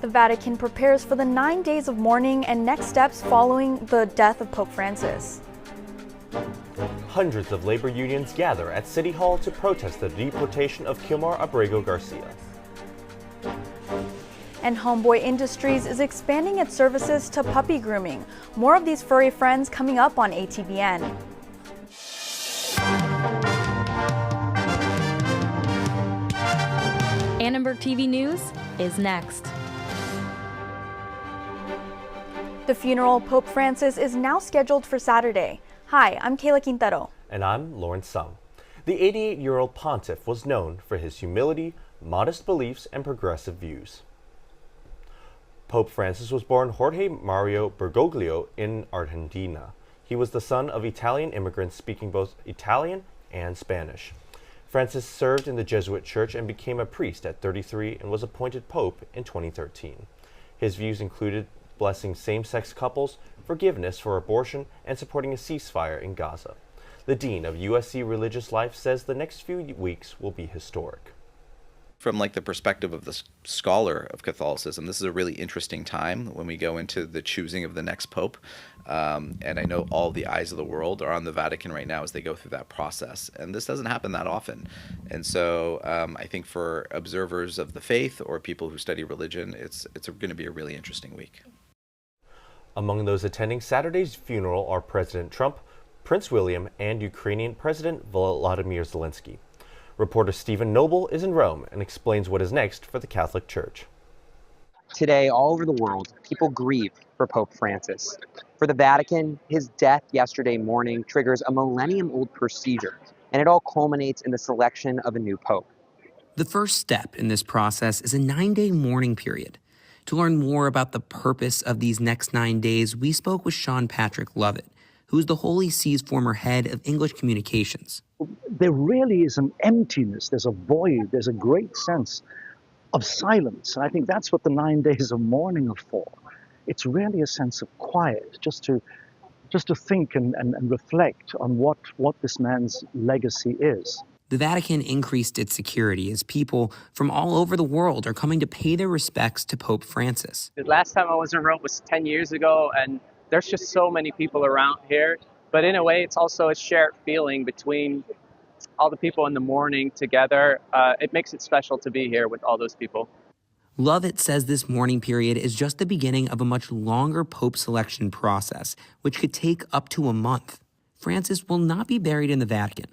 The Vatican prepares for the 9 days of mourning and next steps following the death of Pope Francis. Hundreds of labor unions gather at City Hall to protest the deportation of Kilmar Abrego Garcia. And Homeboy Industries is expanding its services to puppy grooming. More of these furry friends coming up on ATBN. Annenberg TV News is next. The funeral of Pope Francis is now scheduled for Saturday. Hi, I'm Kayla Quintero. And I'm Lauren Sung. The 88-year-old pontiff was known for his humility, modest beliefs, and progressive views. Pope Francis was born Jorge Mario Bergoglio in Argentina. He was the son of Italian immigrants speaking both Italian and Spanish. Francis served in the Jesuit church and became a priest at 33 and was appointed pope in 2013. His views included blessing same-sex couples, forgiveness for abortion, and supporting a ceasefire in Gaza. The dean of USC Religious Life says the next few weeks will be historic. From the perspective of the scholar of Catholicism, this is a really interesting time when we go into the choosing of the next pope. And I know all the eyes of the world are on the Vatican right now as they go through that process. And this doesn't happen that often. And so I think for observers of the faith or people who study religion, it's going to be a really interesting week. Among those attending Saturday's funeral are President Trump, Prince William, and Ukrainian President Volodymyr Zelensky. Reporter Stephen Noble is in Rome and explains what is next for the Catholic Church. Today, all over the world, people grieve for Pope Francis. For the Vatican, his death yesterday morning triggers a millennium-old procedure, and it all culminates in the selection of a new pope. The first step in this process is a 9-day mourning period. To learn more about the purpose of these next 9 days, we spoke with Sean Patrick Lovett, who's the Holy See's former head of English communications. There really is an emptiness, there's a void, there's a great sense of silence. And I think that's what the 9 days of mourning are for. It's really a sense of quiet, just to think and reflect on what this man's legacy is. The Vatican increased its security as people from all over the world are coming to pay their respects to Pope Francis. The last time I was in Rome was 10 years ago, and there's just so many people around here. But in a way, it's also a shared feeling between all the people in the mourning together. It makes it special to be here with all those people. Lovett says this mourning period is just the beginning of a much longer pope selection process, which could take up to a month. Francis will not be buried in the Vatican.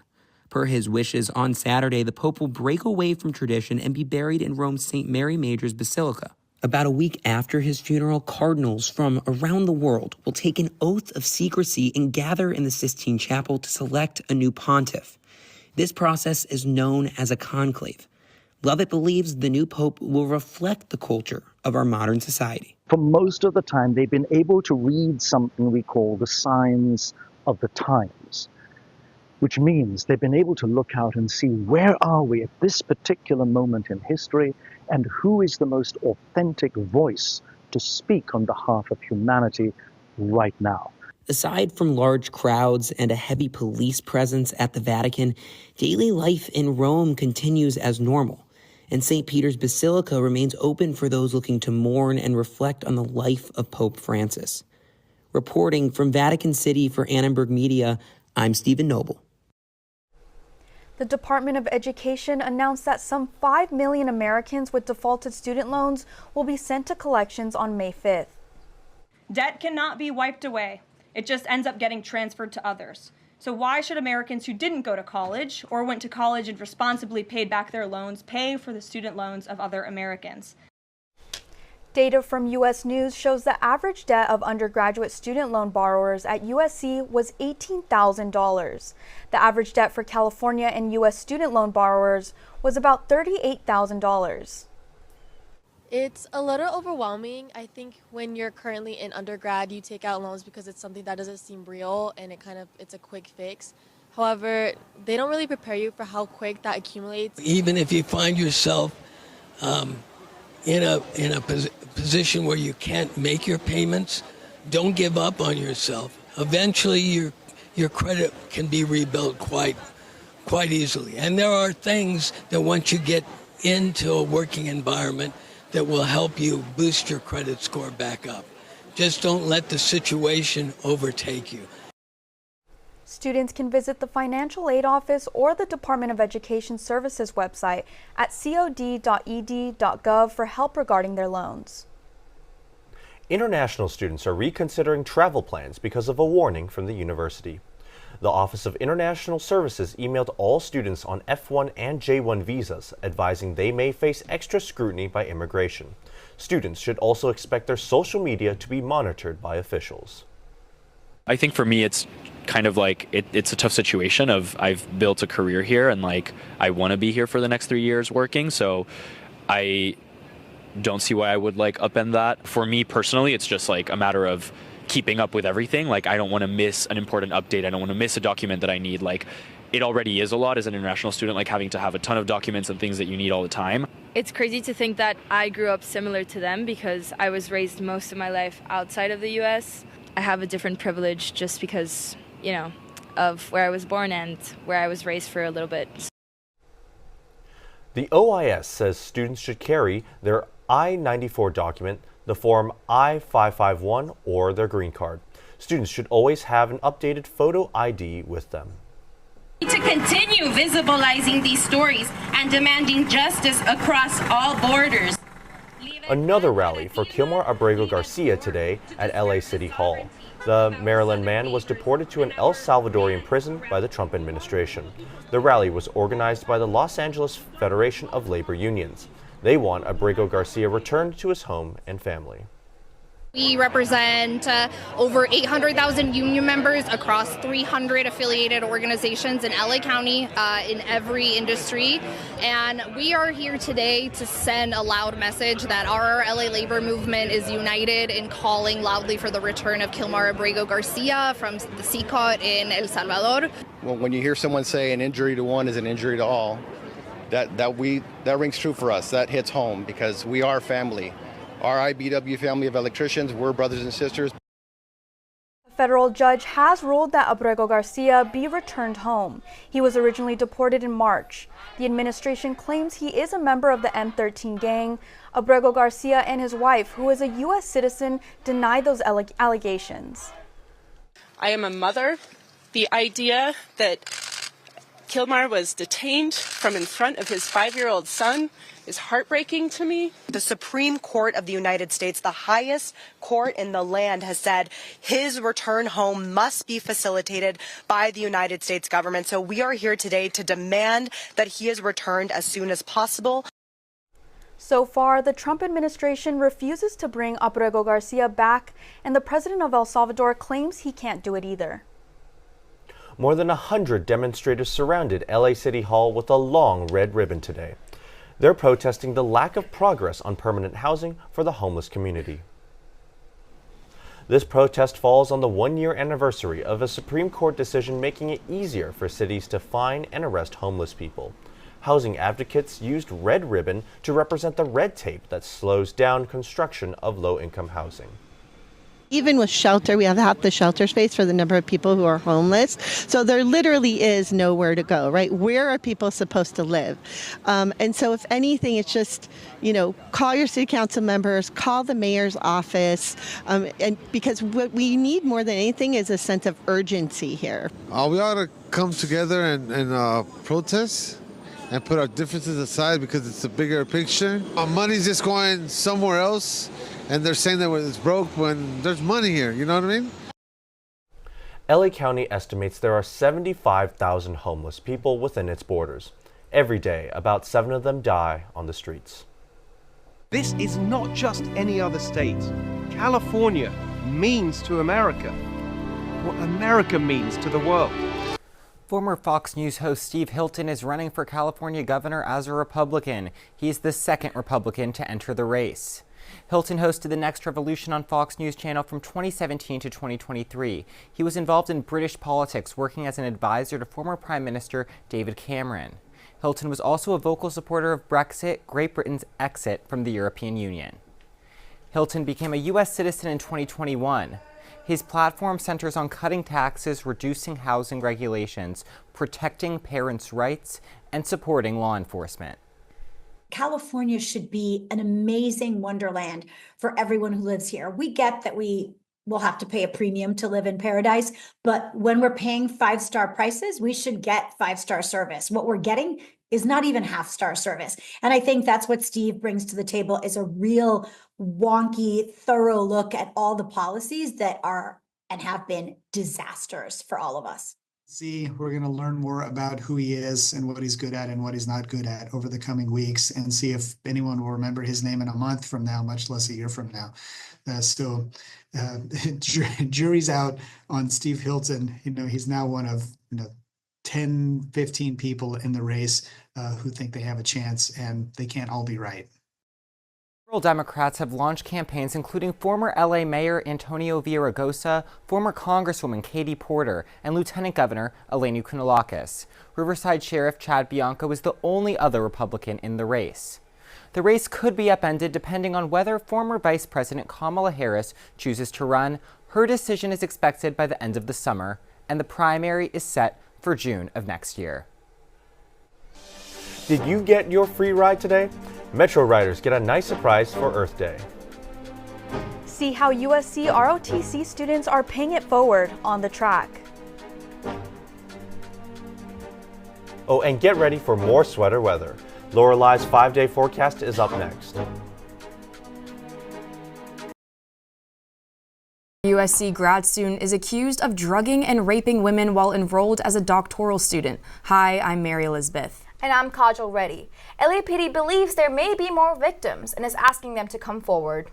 Per his wishes, on Saturday, the Pope will break away from tradition and be buried in Rome's St. Mary Major's Basilica. About a week after his funeral, cardinals from around the world will take an oath of secrecy and gather in the Sistine Chapel to select a new pontiff. This process is known as a conclave. Lovett believes the new pope will reflect the culture of our modern society. For most of the time, they've been able to read something we call the signs of the times, which means they've been able to look out and see where are we at this particular moment in history and who is the most authentic voice to speak on behalf of humanity right now. Aside from large crowds and a heavy police presence at the Vatican, daily life in Rome continues as normal, and St. Peter's Basilica remains open for those looking to mourn and reflect on the life of Pope Francis. Reporting from Vatican City for Annenberg Media, I'm Stephen Noble. The Department of Education announced that some 5 million Americans with defaulted student loans will be sent to collections on May 5th. Debt cannot be wiped away. It just ends up getting transferred to others. So why should Americans who didn't go to college or went to college and responsibly paid back their loans pay for the student loans of other Americans? Data from U.S. News shows the average debt of undergraduate student loan borrowers at USC was $18,000. The average debt for California and U.S. student loan borrowers was about $38,000. It's a little overwhelming. I think when you're currently in undergrad, you take out loans because it's something that doesn't seem real and it's a quick fix. However, they don't really prepare you for how quick that accumulates. Even if you find yourself in a position where you can't make your payments, don't give up on yourself. Eventually, your credit can be rebuilt quite easily. And there are things that once you get into a working environment, that will help you boost your credit score back up. Just don't let the situation overtake you. Students can visit the Financial Aid Office or the Department of Education Services website at cod.ed.gov for help regarding their loans. International students are reconsidering travel plans because of a warning from the university. The Office of International Services emailed all students on F1 and J1 visas, advising they may face extra scrutiny by immigration. Students should also expect their social media to be monitored by officials. I think for me, it's kind of like it's a tough situation of I've built a career here and like I want to be here for the next 3 years working. So I don't see why I would like upend that. For me personally, it's just like a matter of keeping up with everything. Like I don't want to miss an important update. I don't want to miss a document that I need. Like it already is a lot as an international student, like having to have a ton of documents and things that you need all the time. It's crazy to think that I grew up similar to them because I was raised most of my life outside of the U.S. I have a different privilege just because, you know, of where I was born and where I was raised for a little bit. The OIS says students should carry their I-94 document, the Form I-551, or their green card. Students should always have an updated photo ID with them. To continue visibilizing these stories and demanding justice across all borders. Another rally for Kilmar Abrego Garcia today at LA City Hall. The Maryland man was deported to an El Salvadorian prison by the Trump administration. The rally was organized by the Los Angeles Federation of Labor Unions. They want Abrego Garcia returned to his home and family. We represent over 800,000 union members across 300 affiliated organizations in LA County in every industry. And we are here today to send a loud message that our LA labor movement is united in calling loudly for the return of Kilmar Abrego Garcia from the CCOT in El Salvador. Well, when you hear someone say an injury to one is an injury to all, that rings true for us. That hits home because we are family. Our IBW family of electricians, we're brothers and sisters. A federal judge has ruled that Abrego Garcia be returned home. He was originally deported in March. The administration claims he is a member of the M13 gang. Abrego Garcia and his wife, who is a U.S. citizen, denied those allegations. I am a mother. The idea that Kilmar was detained from in front of his 5-year-old son is heartbreaking to me. The Supreme Court of the United States, the highest court in the land, has said his return home must be facilitated by the United States government. So we are here today to demand that he is returned as soon as possible. So far, the Trump administration refuses to bring Abrego Garcia back, and the president of El Salvador claims he can't do it either. More than 100 demonstrators surrounded LA City Hall with a long red ribbon today. They're protesting the lack of progress on permanent housing for the homeless community. This protest falls on the 1-year anniversary of a Supreme Court decision making it easier for cities to fine and arrest homeless people. Housing advocates used red ribbon to represent the red tape that slows down construction of low-income housing. Even with shelter, we have half the shelter space for the number of people who are homeless. So there literally is nowhere to go, right? Where are people supposed to live? And so if anything, it's just, call your city council members, call the mayor's office, and because what we need more than anything is a sense of urgency here. We ought to come together and protest and put our differences aside because it's a bigger picture. Money's just going somewhere else. And they're saying that it's broke when there's money here, you know what I mean? LA County estimates there are 75,000 homeless people within its borders. Every day, about 7 of them die on the streets. This is not just any other state. California means to America what America means to the world. Former Fox News host Steve Hilton is running for California governor as a Republican. He's the second Republican to enter the race. Hilton hosted The Next Revolution on Fox News Channel from 2017 to 2023. He was involved in British politics, working as an advisor to former Prime Minister David Cameron. Hilton was also a vocal supporter of Brexit, Great Britain's exit from the European Union. Hilton became a U.S. citizen in 2021. His platform centers on cutting taxes, reducing housing regulations, protecting parents' rights, and supporting law enforcement. California should be an amazing wonderland for everyone who lives here. We get that we will have to pay a premium to live in paradise, but when we're paying 5-star prices, we should get 5-star service. What we're getting is not even half-star service. And I think that's what Steve brings to the table, is a real wonky, thorough look at all the policies that are and have been disasters for all of us. We're going to learn more about who he is and what he's good at and what he's not good at over the coming weeks, and see if anyone will remember his name in a month from now, much less a year from now. Jury's out on Steve Hilton. He's now one of 10, 15 people in the race who think they have a chance, and they can't all be right. Several Democrats have launched campaigns including former LA Mayor Antonio Villaraigosa, former Congresswoman Katie Porter, and Lieutenant Governor Eleni Kounalakis. Riverside Sheriff Chad Bianco was the only other Republican in the race. The race could be upended depending on whether former Vice President Kamala Harris chooses to run. Her decision is expected by the end of the summer, and the primary is set for June of next year. Did you get your free ride today? Metro riders get a nice surprise for Earth Day. See how USC ROTC students are paying it forward on the track. Oh, and get ready for more sweater weather. Lorelei's 5-day forecast is up next. USC grad student is accused of drugging and raping women while enrolled as a doctoral student. Hi, I'm Mary Elizabeth. And I'm Kajal Reddy. LAPD believes there may be more victims and is asking them to come forward.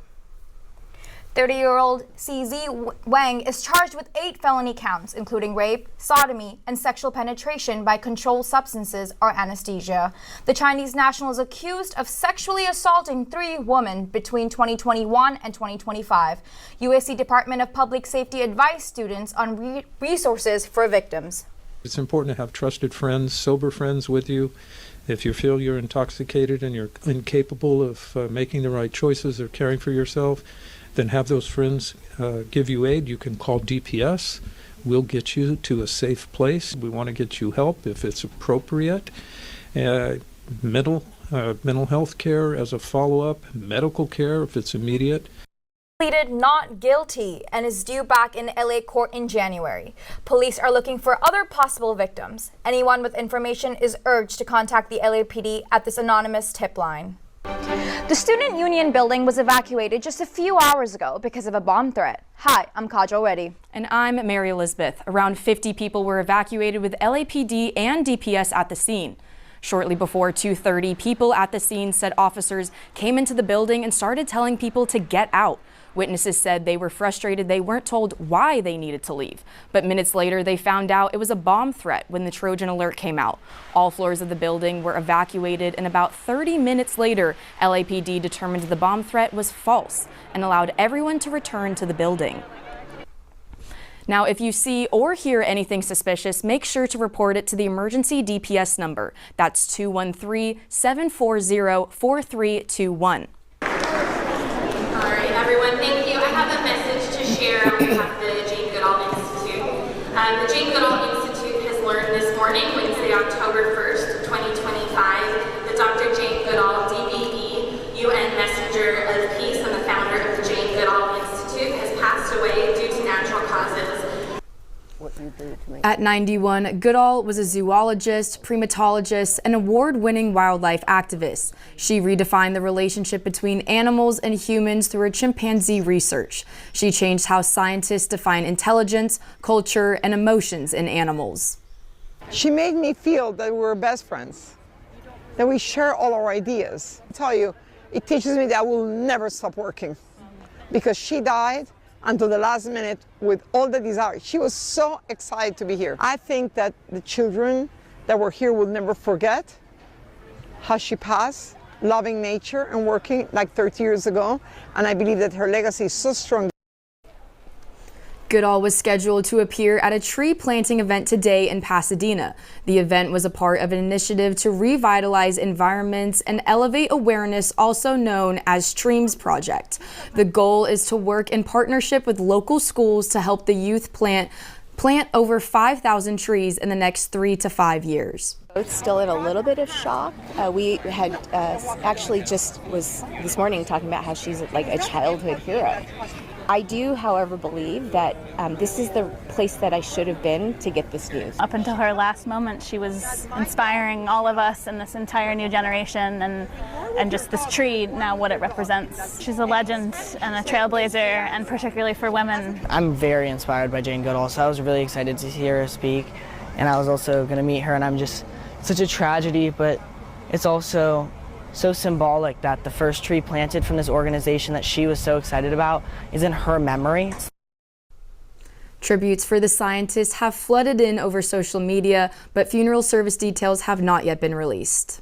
30-year-old CZ Wang is charged with 8 felony counts, including rape, sodomy, and sexual penetration by controlled substances or anesthesia. The Chinese national is accused of sexually assaulting 3 women between 2021 and 2025. USC Department of Public Safety advised students on resources for victims. It's important to have trusted friends, sober friends with you. If you feel you're intoxicated and you're incapable of making the right choices or caring for yourself, then have those friends give you aid. You can call DPS. We'll get you to a safe place. We want to get you help if it's appropriate. Mental health care as a follow-up, medical care if it's immediate. Pleaded not guilty and is due back in LA court in January. Police are looking for other possible victims. Anyone with information is urged to contact the LAPD at this anonymous tip line. The Student Union building was evacuated just a few hours ago because of a bomb threat. Hi, I'm Kajal Reddy. And I'm Mary Elizabeth. Around 50 people were evacuated with LAPD and DPS at the scene. Shortly before 2:30, people at the scene said officers came into the building and started telling people to get out. Witnesses said they were frustrated they weren't told why they needed to leave. But minutes later, they found out it was a bomb threat when the Trojan alert came out. All floors of the building were evacuated, and about 30 minutes later, LAPD determined the bomb threat was false and allowed everyone to return to the building. Now, if you see or hear anything suspicious, make sure to report it to the emergency DPS number. That's 213-740-4321. All right, everyone, thank you. I have a message to share on behalf of the Jane Goodall Institute. The Jane Goodall Institute has learned this morning, Wednesday, October 1st, 2025, that Dr. Jane Goodall, DBE, UN Messenger of Peace and the founder of the Jane Goodall Institute, has passed away due to natural causes. At 91, Goodall was a zoologist, primatologist, and award-winning wildlife activist. She redefined the relationship between animals and humans through her chimpanzee research. She changed how scientists define intelligence, culture, and emotions in animals. She made me feel that we were best friends, that we share all our ideas. I tell you, it teaches me that I will never stop working, because she died until the last minute with all the desire. She was so excited to be here. I think that the children that were here will never forget how she passed, loving nature and working like 30 years ago. And I believe that her legacy is so strong. Goodall was scheduled to appear at a tree planting event today in Pasadena. The event was a part of an initiative to revitalize environments and elevate awareness, also known as Streams Project. The goal is to work in partnership with local schools to help the youth plant plant over 5,000 trees in the next 3 to 5 years. Both still in a little bit of shock. We had actually just was this morning talking about how she's like a childhood hero. I do, however, believe that this is the place that I should have been to get this news. Up until her last moment, she was inspiring all of us and this entire new generation, and just this tree, now what it represents. She's a legend and a trailblazer, and particularly for women. I'm very inspired by Jane Goodall, so I was really excited to hear her speak, and I was also going to meet her, and I'm just such a tragedy, but it's also so symbolic that the first tree planted from this organization that she was so excited about is in her memory. Tributes for the scientist have flooded in over social media, but funeral service details have not yet been released.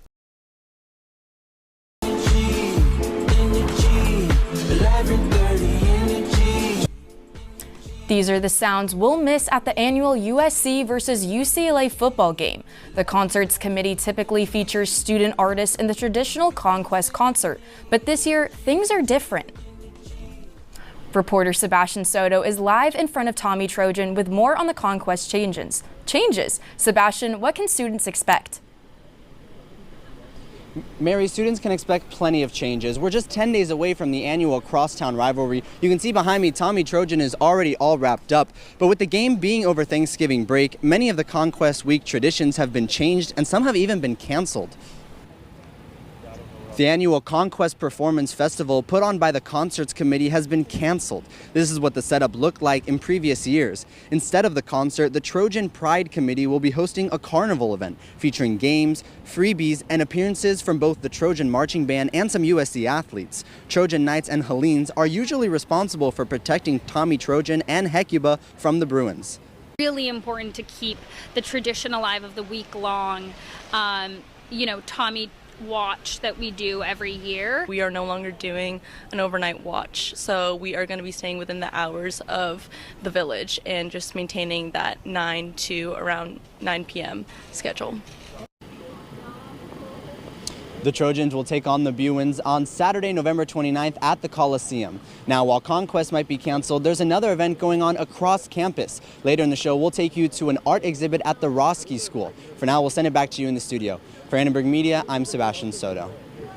These are the sounds we'll miss at the annual USC versus UCLA football game. The concerts committee typically features student artists in the traditional Conquest concert, but this year things are different. Reporter Sebastian Soto is live in front of Tommy Trojan with more on the Conquest changes. Sebastian, what can students expect? Mary, students can expect plenty of changes. We're just 10 days away from the annual Crosstown rivalry. You can see behind me, Tommy Trojan is already all wrapped up. But with the game being over Thanksgiving break, many of the Conquest Week traditions have been changed and some have even been canceled. The annual Conquest Performance Festival put on by the Concerts Committee has been canceled. This is what the setup looked like in previous years. Instead of the concert, the Trojan Pride Committee will be hosting a carnival event featuring games, freebies, and appearances from both the Trojan Marching Band and some USC athletes. Trojan Knights and Hellenes are usually responsible for protecting Tommy Trojan and Hecuba from the Bruins. Really important to keep the tradition alive of the week-long, Tommy watch that we do every year. We are no longer doing an overnight watch, so we are going to be staying within the hours of the village and just maintaining that 9 to around 9 p.m. schedule. The Trojans will take on the Bruins on Saturday, November 29th at the Coliseum. Now, while Conquest might be canceled, there's another event going on across campus. Later in the show, we'll take you to an art exhibit at the Roski School. For now, we'll send it back to you in the studio. For Annenberg Media, I'm Sebastian Soto.